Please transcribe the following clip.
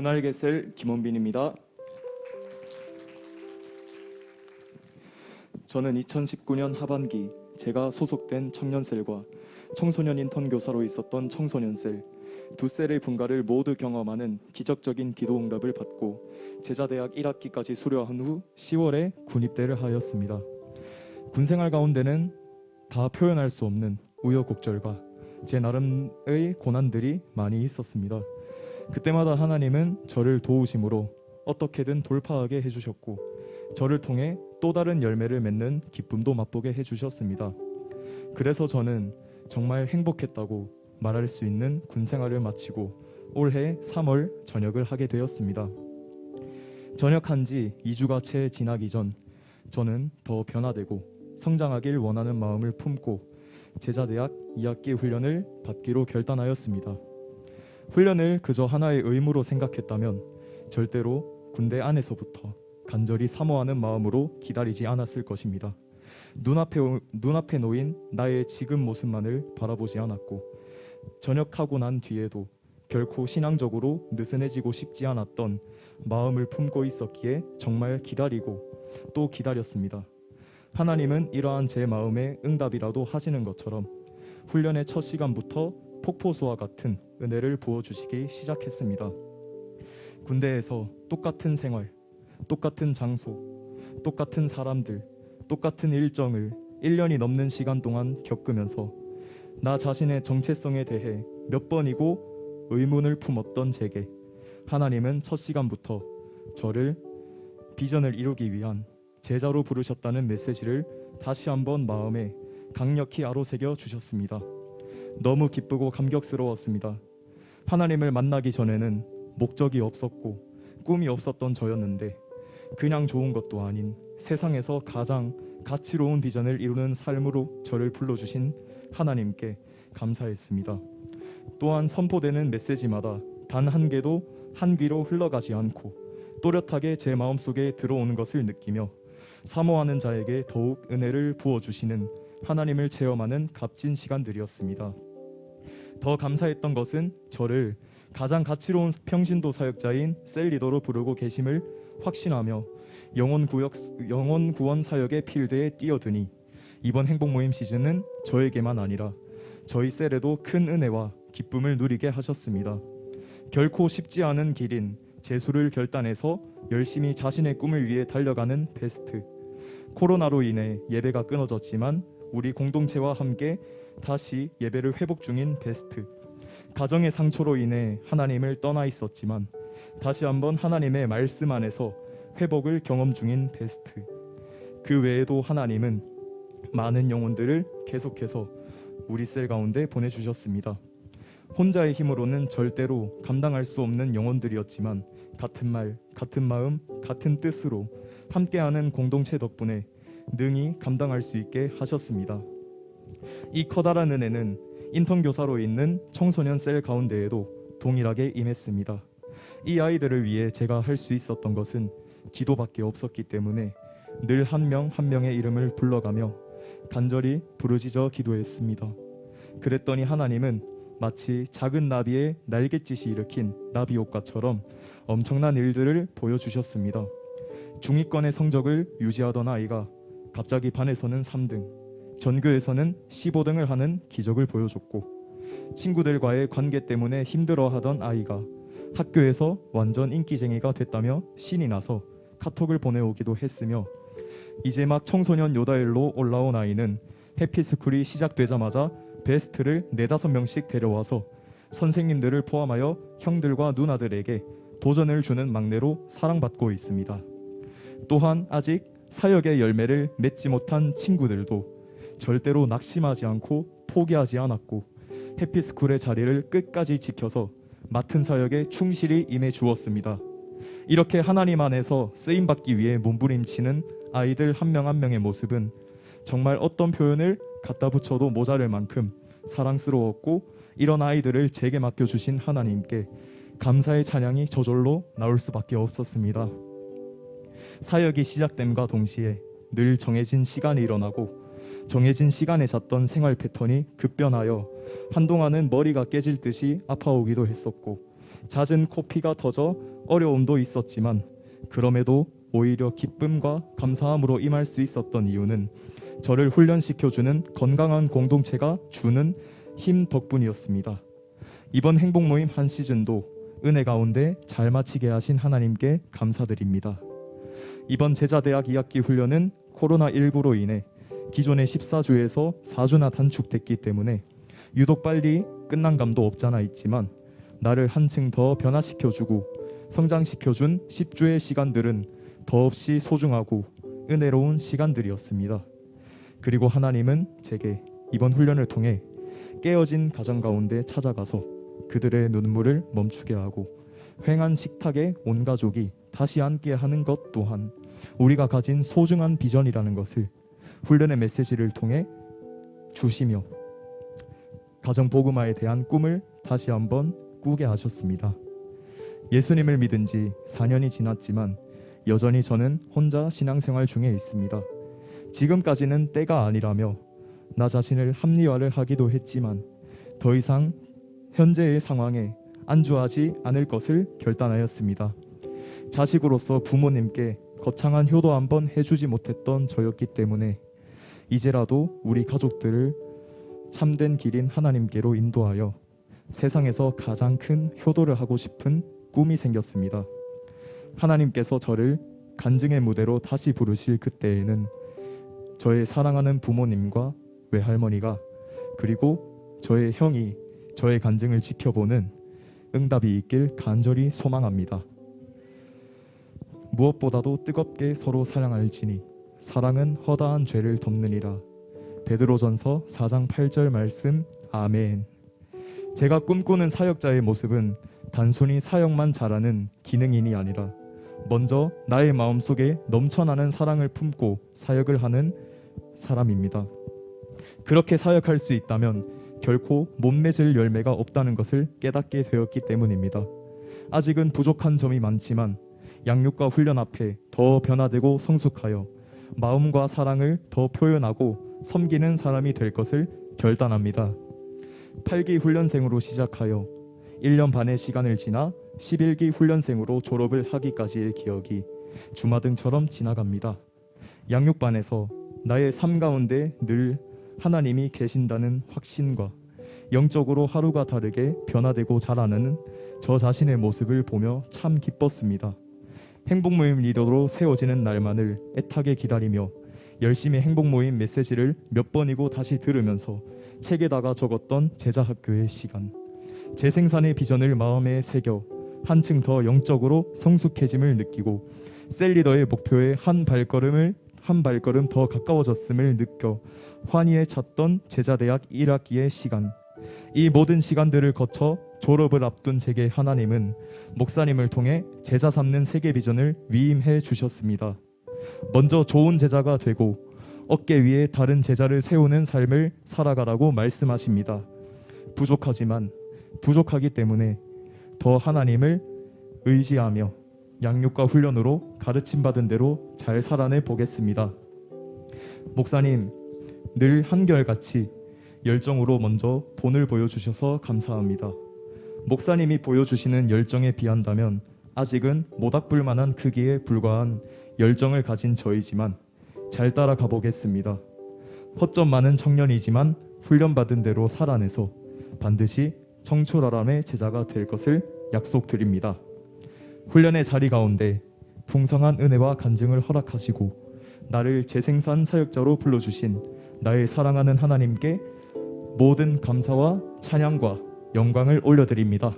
눈알개 셀 김원빈입니다. 저는 2019년 하반기 제가 소속된 청년셀과 청소년 인턴 교사로 있었던 청소년셀 두 셀의 분가를 모두 경험하는 기적적인 기도응답을 받고 제자대학 1학기까지 수료한 후 10월에 군입대를 하였습니다. 군생활 가운데는 다 표현할 수 없는 우여곡절과 제 나름의 고난들이 많이 있었습니다. 그때마다 하나님은 저를 도우심으로 어떻게든 돌파하게 해주셨고 저를 통해 또 다른 열매를 맺는 기쁨도 맛보게 해주셨습니다. 그래서 저는 정말 행복했다고 말할 수 있는 군생활을 마치고 올해 3월 전역을 하게 되었습니다. 전역한 지 2주가 채 지나기 전 저는 더 변화되고 성장하길 원하는 마음을 품고 제자대학 2학기 훈련을 받기로 결단하였습니다. 훈련을 그저 하나의 의무로 생각했다면 절대로 군대 안에서부터 간절히 사모하는 마음으로 기다리지 않았을 것입니다. 눈앞에 놓인 나의 지금 모습만을 바라보지 않았고 전역하고 난 뒤에도 결코 신앙적으로 느슨해지고 싶지 않았던 마음을 품고 있었기에 정말 기다리고 또 기다렸습니다. 하나님은 이러한 제 마음에 응답이라도 하시는 것처럼 훈련의 첫 시간부터 폭포수와 같은 은혜를 부어주시기 시작했습니다. 군대에서 똑같은 생활, 똑같은 장소, 똑같은 사람들, 똑같은 일정을 1년이 넘는 시간 동안 겪으면서 나 자신의 정체성에 대해 몇 번이고 의문을 품었던 제게 하나님은 첫 시간부터 저를 비전을 이루기 위한 제자로 부르셨다는 메시지를 다시 한번 마음에 강력히 아로새겨 주셨습니다. 너무 기쁘고 감격스러웠습니다. 하나님을 만나기 전에는 목적이 없었고 꿈이 없었던 저였는데 그냥 좋은 것도 아닌 세상에서 가장 가치로운 비전을 이루는 삶으로 저를 불러주신 하나님께 감사했습니다. 또한 선포되는 메시지마다 단 한 개도 한 귀로 흘러가지 않고 또렷하게 제 마음속에 들어오는 것을 느끼며 사모하는 자에게 더욱 은혜를 부어주시는 하나님을 체험하는 값진 시간들이었습니다. 더 감사했던 것은 저를 가장 가치로운 평신도 사역자인 셀리더로 부르고 계심을 확신하며 영혼 구원 사역의 필드에 뛰어드니 이번 행복 모임 시즌은 저에게만 아니라 저희 셀에도 큰 은혜와 기쁨을 누리게 하셨습니다. 결코 쉽지 않은 길인 재수를 결단해서 열심히 자신의 꿈을 위해 달려가는 베스트. 코로나로 인해 예배가 끊어졌지만 우리 공동체와 함께 다시 예배를 회복 중인 베스트. 가정의 상처로 인해 하나님을 떠나 있었지만 다시 한번 하나님의 말씀 안에서 회복을 경험 중인 베스트. 그 외에도 하나님은 많은 영혼들을 계속해서 우리 셀 가운데 보내주셨습니다. 혼자의 힘으로는 절대로 감당할 수 없는 영혼들이었지만 같은 말, 같은 마음, 같은 뜻으로 함께하는 공동체 덕분에 능히 감당할 수 있게 하셨습니다. 이 커다란 은혜는 인턴 교사로 있는 청소년 셀 가운데에도 동일하게 임했습니다. 이 아이들을 위해 제가 할 수 있었던 것은 기도밖에 없었기 때문에 늘 한 명 한 명의 이름을 불러가며 간절히 부르짖어 기도했습니다. 그랬더니 하나님은 마치 작은 나비의 날갯짓이 일으킨 나비 효과처럼 엄청난 일들을 보여주셨습니다. 중위권의 성적을 유지하던 아이가 갑자기 반에서는 3등, 전교에서는 15등을 하는 기적을 보여줬고 친구들과의 관계 때문에 힘들어하던 아이가 학교에서 완전 인기쟁이가 됐다며 신이 나서 카톡을 보내오기도 했으며 이제 막 청소년 요다일로 올라온 아이는 해피스쿨이 시작되자마자 베스트를 4-5명씩 데려와서 선생님들을 포함하여 형들과 누나들에게 도전을 주는 막내로 사랑받고 있습니다. 또한 아직 사역의 열매를 맺지 못한 친구들도 절대로 낙심하지 않고 포기하지 않았고 해피스쿨의 자리를 끝까지 지켜서 맡은 사역에 충실히 임해 주었습니다. 이렇게 하나님 안에서 쓰임받기 위해 몸부림치는 아이들 한 명 한 명의 모습은 정말 어떤 표현을 갖다 붙여도 모자랄 만큼 사랑스러웠고 이런 아이들을 제게 맡겨주신 하나님께 감사의 찬양이 저절로 나올 수밖에 없었습니다. 사역이 시작됨과 동시에 늘 정해진 시간에 일어나고 정해진 시간에 잤던 생활 패턴이 급변하여 한동안은 머리가 깨질 듯이 아파오기도 했었고 잦은 코피가 터져 어려움도 있었지만 그럼에도 오히려 기쁨과 감사함으로 임할 수 있었던 이유는 저를 훈련시켜주는 건강한 공동체가 주는 힘 덕분이었습니다. 이번 행복 모임 한 시즌도 은혜 가운데 잘 마치게 하신 하나님께 감사드립니다. 이번 제자대학 2학기 훈련은 코로나19로 인해 기존의 14주에서 4주나 단축됐기 때문에 유독 빨리 끝난 감도 없잖아 있지만 나를 한층 더 변화시켜주고 성장시켜준 10주의 시간들은 더없이 소중하고 은혜로운 시간들이었습니다. 그리고 하나님은 제게 이번 훈련을 통해 깨어진 가정 가운데 찾아가서 그들의 눈물을 멈추게 하고 횡한 식탁에 온 가족이 다시 앉게 하는 것 또한 우리가 가진 소중한 비전이라는 것을 훈련의 메시지를 통해 주시며 가정 복음화에 대한 꿈을 다시 한번 꾸게 하셨습니다. 예수님을 믿은 지 4년이 지났지만 여전히 저는 혼자 신앙생활 중에 있습니다. 지금까지는 때가 아니라며 나 자신을 합리화를 하기도 했지만 더 이상 현재의 상황에 안주하지 않을 것을 결단하였습니다. 자식으로서 부모님께 거창한 효도 한번 해주지 못했던 저였기 때문에 이제라도 우리 가족들을 참된 길인 하나님께로 인도하여 세상에서 가장 큰 효도를 하고 싶은 꿈이 생겼습니다. 하나님께서 저를 간증의 무대로 다시 부르실 그때에는 저의 사랑하는 부모님과 외할머니가 그리고 저의 형이 저의 간증을 지켜보는 응답이 있길 간절히 소망합니다. 무엇보다도 뜨겁게 서로 사랑할지니 사랑은 허다한 죄를 덮느니라. 베드로전서 4장 8절 말씀. 아멘. 제가 꿈꾸는 사역자의 모습은 단순히 사역만 잘하는 기능인이 아니라 먼저 나의 마음속에 넘쳐나는 사랑을 품고 사역을 하는 사람입니다. 그렇게 사역할 수 있다면 결코 못 맺을 열매가 없다는 것을 깨닫게 되었기 때문입니다. 아직은 부족한 점이 많지만 양육과 훈련 앞에 더 변화되고 성숙하여 마음과 사랑을 더 표현하고 섬기는 사람이 될 것을 결단합니다. 8기 훈련생으로 시작하여 1년 반의 시간을 지나 11기 훈련생으로 졸업을 하기까지의 기억이 주마등처럼 지나갑니다. 양육반에서 나의 삶 가운데 늘 하나님이 계신다는 확신과 영적으로 하루가 다르게 변화되고 자라나는 저 자신의 모습을 보며 참 기뻤습니다. 행복모임 리더로 세워지는 날만을 애타게 기다리며 열심히 행복모임 메시지를 몇 번이고 다시 들으면서 책에다가 적었던 제자학교의 시간, 재생산의 비전을 마음에 새겨 한층 더 영적으로 성숙해짐을 느끼고 셀리더의 목표에 한 발걸음 더 가까워졌음을 느껴 환희에 찼던 제자대학 1학기의 시간. 이 모든 시간들을 거쳐 졸업을 앞둔 제게 하나님은 목사님을 통해 제자 삼는 세계 비전을 위임해 주셨습니다. 먼저 좋은 제자가 되고 어깨 위에 다른 제자를 세우는 삶을 살아가라고 말씀하십니다. 부족하기 때문에 더 하나님을 의지하며 양육과 훈련으로 가르침받은 대로 잘 살아내 보겠습니다. 목사님, 늘 한결같이 열정으로 먼저 본을 보여주셔서 감사합니다. 목사님이 보여주시는 열정에 비한다면 아직은 모닥불만한 크기에 불과한 열정을 가진 저이지만 잘 따라가 보겠습니다. 허점 많은 청년이지만 훈련받은 대로 살아내서 반드시 청초라람의 제자가 될 것을 약속드립니다. 훈련의 자리 가운데 풍성한 은혜와 간증을 허락하시고 나를 재생산 사역자로 불러주신 나의 사랑하는 하나님께 모든 감사와 찬양과 영광을 올려드립니다.